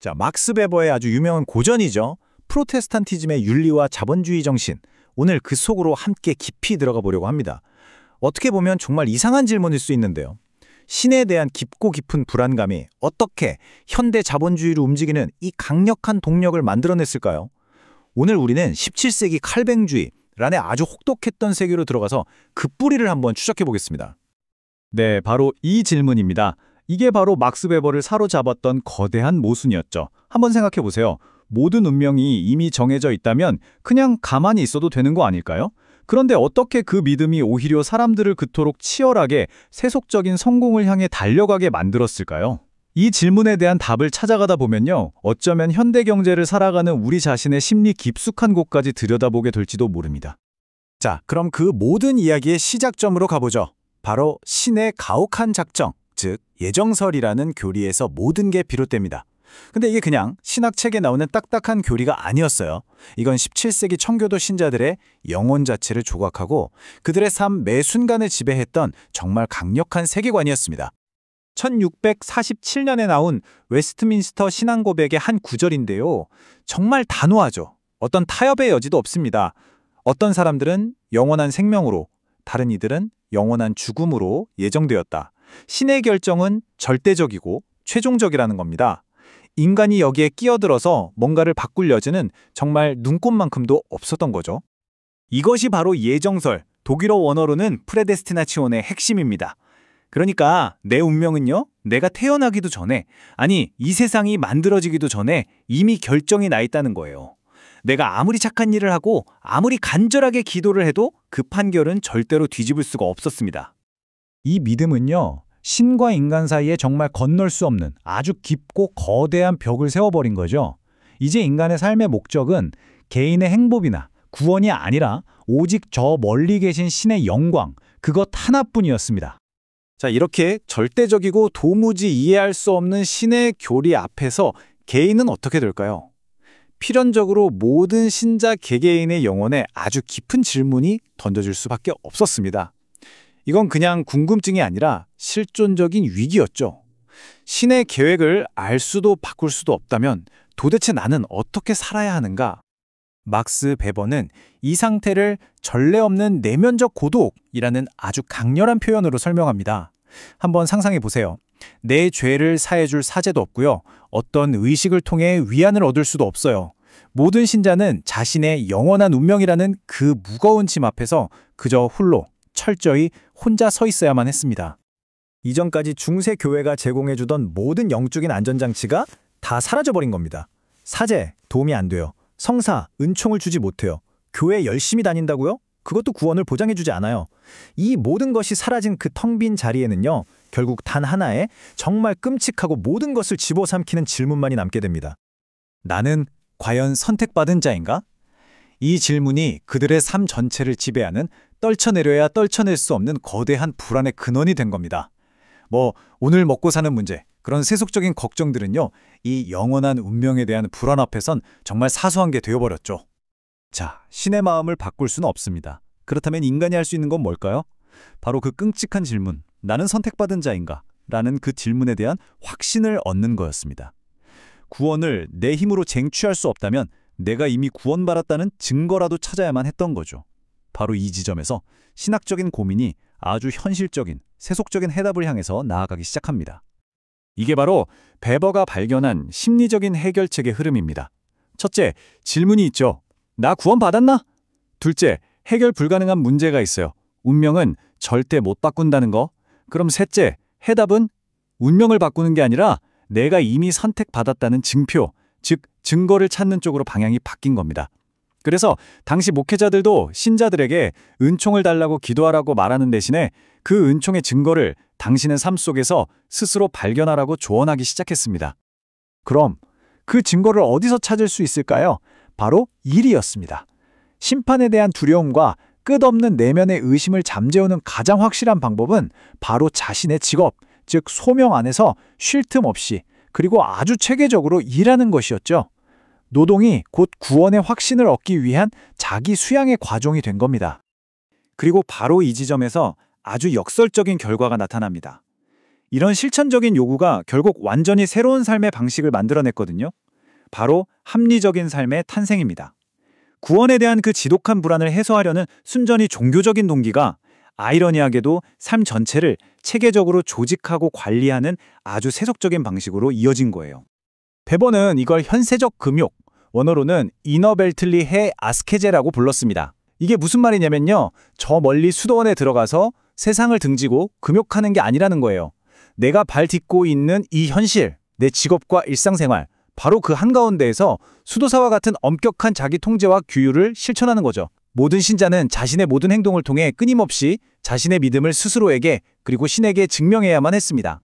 자, 막스 베버의 아주 유명한 고전이죠. 프로테스탄티즘의 윤리와 자본주의 정신. 오늘 그 속으로 함께 깊이 들어가 보려고 합니다. 어떻게 보면 정말 이상한 질문일 수 있는데요. 신에 대한 깊고 깊은 불안감이 어떻게 현대 자본주의로 움직이는 이 강력한 동력을 만들어냈을까요? 오늘 우리는 17세기 칼뱅주의란에 아주 혹독했던 세계로 들어가서 그 뿌리를 한번 추적해 보겠습니다. 네, 바로 이 질문입니다. 이게 바로 막스 베버를 사로잡았던 거대한 모순이었죠. 한번 생각해 보세요. 모든 운명이 이미 정해져 있다면 그냥 가만히 있어도 되는 거 아닐까요? 그런데 어떻게 그 믿음이 오히려 사람들을 그토록 치열하게 세속적인 성공을 향해 달려가게 만들었을까요? 이 질문에 대한 답을 찾아가다 보면요. 어쩌면 현대 경제를 살아가는 우리 자신의 심리 깊숙한 곳까지 들여다보게 될지도 모릅니다. 자, 그럼 그 모든 이야기의 시작점으로 가보죠. 바로 신의 가혹한 작정, 즉 예정설이라는 교리에서 모든 게 비롯됩니다. 근데 이게 그냥 신학책에 나오는 딱딱한 교리가 아니었어요. 이건 17세기 청교도 신자들의 영혼 자체를 조각하고 그들의 삶 매 순간을 지배했던 정말 강력한 세계관이었습니다. 1647년에 나온 웨스트민스터 신앙고백의 한 구절인데요. 정말 단호하죠. 어떤 타협의 여지도 없습니다. 어떤 사람들은 영원한 생명으로, 다른 이들은 영원한 죽음으로 예정되었다. 신의 결정은 절대적이고 최종적이라는 겁니다. 인간이 여기에 끼어들어서 뭔가를 바꿀 여지는 정말 눈꼽만큼도 없었던 거죠. 이것이 바로 예정설, 독일어 원어로는 프레데스티나치온의 핵심입니다. 그러니까 내 운명은요, 내가 태어나기도 전에, 아니 이 세상이 만들어지기도 전에 이미 결정이 나 있다는 거예요. 내가 아무리 착한 일을 하고 아무리 간절하게 기도를 해도 그 판결은 절대로 뒤집을 수가 없었습니다. 이 믿음은요. 신과 인간 사이에 정말 건널 수 없는 아주 깊고 거대한 벽을 세워버린 거죠. 이제 인간의 삶의 목적은 개인의 행복이나 구원이 아니라 오직 저 멀리 계신 신의 영광, 그것 하나뿐이었습니다. 자, 이렇게 절대적이고 도무지 이해할 수 없는 신의 교리 앞에서 개인은 어떻게 될까요? 필연적으로 모든 신자 개개인의 영혼에 아주 깊은 질문이 던져질 수밖에 없었습니다. 이건 그냥 궁금증이 아니라 실존적인 위기였죠. 신의 계획을 알 수도 바꿀 수도 없다면 도대체 나는 어떻게 살아야 하는가? 막스 베버는 이 상태를 전례 없는 내면적 고독이라는 아주 강렬한 표현으로 설명합니다. 한번 상상해 보세요. 내 죄를 사해줄 사제도 없고요. 어떤 의식을 통해 위안을 얻을 수도 없어요. 모든 신자는 자신의 영원한 운명이라는 그 무거운 짐 앞에서 그저 홀로 철저히 혼자 서 있어야만 했습니다. 이전까지 중세 교회가 제공해주던 모든 영적인 안전장치가 다 사라져버린 겁니다. 사제, 도움이 안 돼요. 성사, 은총을 주지 못해요. 교회 열심히 다닌다고요? 그것도 구원을 보장해주지 않아요. 이 모든 것이 사라진 그 텅 빈 자리에는요. 결국 단 하나의 정말 끔찍하고 모든 것을 집어삼키는 질문만이 남게 됩니다. 나는 과연 선택받은 자인가? 이 질문이 그들의 삶 전체를 지배하는 떨쳐내려야 떨쳐낼 수 없는 거대한 불안의 근원이 된 겁니다. 오늘 먹고 사는 문제, 그런 세속적인 걱정들은요, 이 영원한 운명에 대한 불안 앞에선 정말 사소한 게 되어버렸죠. 자, 신의 마음을 바꿀 수는 없습니다. 그렇다면 인간이 할 수 있는 건 뭘까요? 바로 그 끔찍한 질문, 나는 선택받은 자인가? 라는 그 질문에 대한 확신을 얻는 거였습니다. 구원을 내 힘으로 쟁취할 수 없다면 내가 이미 구원받았다는 증거라도 찾아야만 했던 거죠. 바로 이 지점에서 신학적인 고민이 아주 현실적인, 세속적인 해답을 향해서 나아가기 시작합니다. 이게 바로 베버가 발견한 심리적인 해결책의 흐름입니다. 첫째, 질문이 있죠. 나 구원받았나? 둘째, 해결 불가능한 문제가 있어요. 운명은 절대 못 바꾼다는 거. 그럼 셋째, 해답은 운명을 바꾸는 게 아니라 내가 이미 선택받았다는 증표, 즉 증거를 찾는 쪽으로 방향이 바뀐 겁니다. 그래서 당시 목회자들도 신자들에게 은총을 달라고 기도하라고 말하는 대신에 그 은총의 증거를 당신의 삶 속에서 스스로 발견하라고 조언하기 시작했습니다. 그럼 그 증거를 어디서 찾을 수 있을까요? 바로 일이었습니다. 심판에 대한 두려움과 끝없는 내면의 의심을 잠재우는 가장 확실한 방법은 바로 자신의 직업, 즉 소명 안에서 쉴 틈 없이 그리고 아주 체계적으로 일하는 것이었죠. 노동이 곧 구원의 확신을 얻기 위한 자기 수양의 과정이 된 겁니다. 그리고 바로 이 지점에서 아주 역설적인 결과가 나타납니다. 이런 실천적인 요구가 결국 완전히 새로운 삶의 방식을 만들어냈거든요. 바로 합리적인 삶의 탄생입니다. 구원에 대한 그 지독한 불안을 해소하려는 순전히 종교적인 동기가 아이러니하게도 삶 전체를 체계적으로 조직하고 관리하는 아주 세속적인 방식으로 이어진 거예요. 베버는 이걸 현세적 금욕, 원어로는 이너벨틀리 해 아스케제라고 불렀습니다. 이게 무슨 말이냐면요. 저 멀리 수도원에 들어가서 세상을 등지고 금욕하는 게 아니라는 거예요. 내가 발 딛고 있는 이 현실, 내 직업과 일상생활, 바로 그 한가운데에서 수도사와 같은 엄격한 자기 통제와 규율을 실천하는 거죠. 모든 신자는 자신의 모든 행동을 통해 끊임없이 자신의 믿음을 스스로에게 그리고 신에게 증명해야만 했습니다.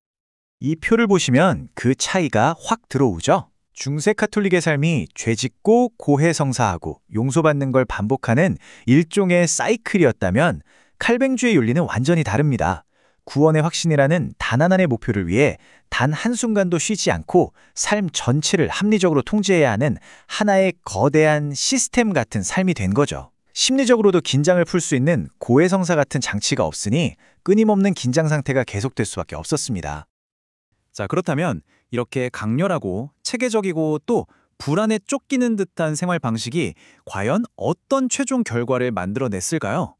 이 표를 보시면 그 차이가 확 들어오죠. 중세 카톨릭의 삶이 죄짓고 고해성사하고 용서받는 걸 반복하는 일종의 사이클이었다면 칼뱅주의 윤리는 완전히 다릅니다. 구원의 확신이라는 단 하나의 목표를 위해 단 한순간도 쉬지 않고 삶 전체를 합리적으로 통제해야 하는 하나의 거대한 시스템 같은 삶이 된 거죠. 심리적으로도 긴장을 풀 수 있는 고해성사 같은 장치가 없으니 끊임없는 긴장 상태가 계속될 수밖에 없었습니다. 자, 그렇다면 이렇게 강렬하고 체계적이고 또 불안에 쫓기는 듯한 생활 방식이 과연 어떤 최종 결과를 만들어냈을까요?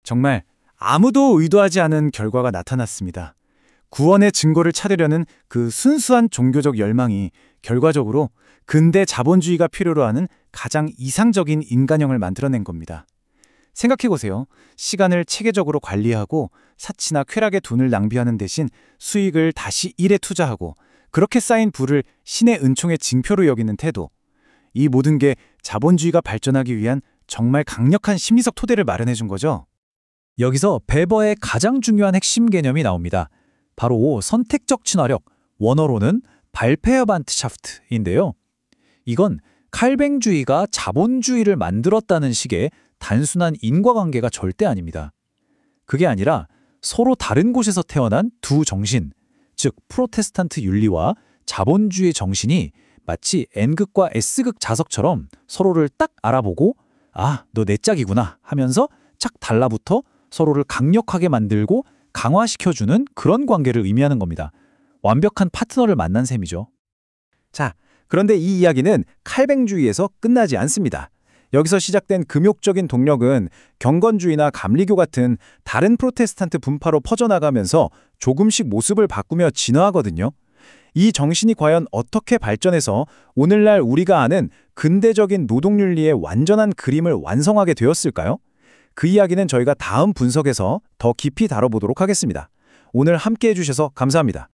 정말 아무도 의도하지 않은 결과가 나타났습니다. 구원의 증거를 찾으려는 그 순수한 종교적 열망이 결과적으로 근대 자본주의가 필요로 하는 가장 이상적인 인간형을 만들어낸 겁니다. 생각해보세요. 시간을 체계적으로 관리하고 사치나 쾌락에 돈을 낭비하는 대신 수익을 다시 일에 투자하고 그렇게 쌓인 부를 신의 은총의 징표로 여기는 태도. 이 모든 게 자본주의가 발전하기 위한 정말 강력한 심리적 토대를 마련해 준 거죠. 여기서 베버의 가장 중요한 핵심 개념이 나옵니다. 바로 선택적 친화력, 원어로는 발페어반트샤프트인데요. 이건 칼뱅주의가 자본주의를 만들었다는 식의 단순한 인과관계가 절대 아닙니다. 그게 아니라 서로 다른 곳에서 태어난 두 정신, 즉 프로테스탄트 윤리와 자본주의 정신이 마치 N극과 S극 자석처럼 서로를 딱 알아보고 아, 너 내 짝이구나 하면서 착 달라붙어 서로를 강력하게 만들고 강화시켜주는 그런 관계를 의미하는 겁니다. 완벽한 파트너를 만난 셈이죠. 자, 그런데 이 이야기는 칼뱅주의에서 끝나지 않습니다. 여기서 시작된 금욕적인 동력은 경건주의나 감리교 같은 다른 프로테스탄트 분파로 퍼져나가면서 조금씩 모습을 바꾸며 진화하거든요. 이 정신이 과연 어떻게 발전해서 오늘날 우리가 아는 근대적인 노동윤리의 완전한 그림을 완성하게 되었을까요? 그 이야기는 저희가 다음 분석에서 더 깊이 다뤄보도록 하겠습니다. 오늘 함께 해주셔서 감사합니다.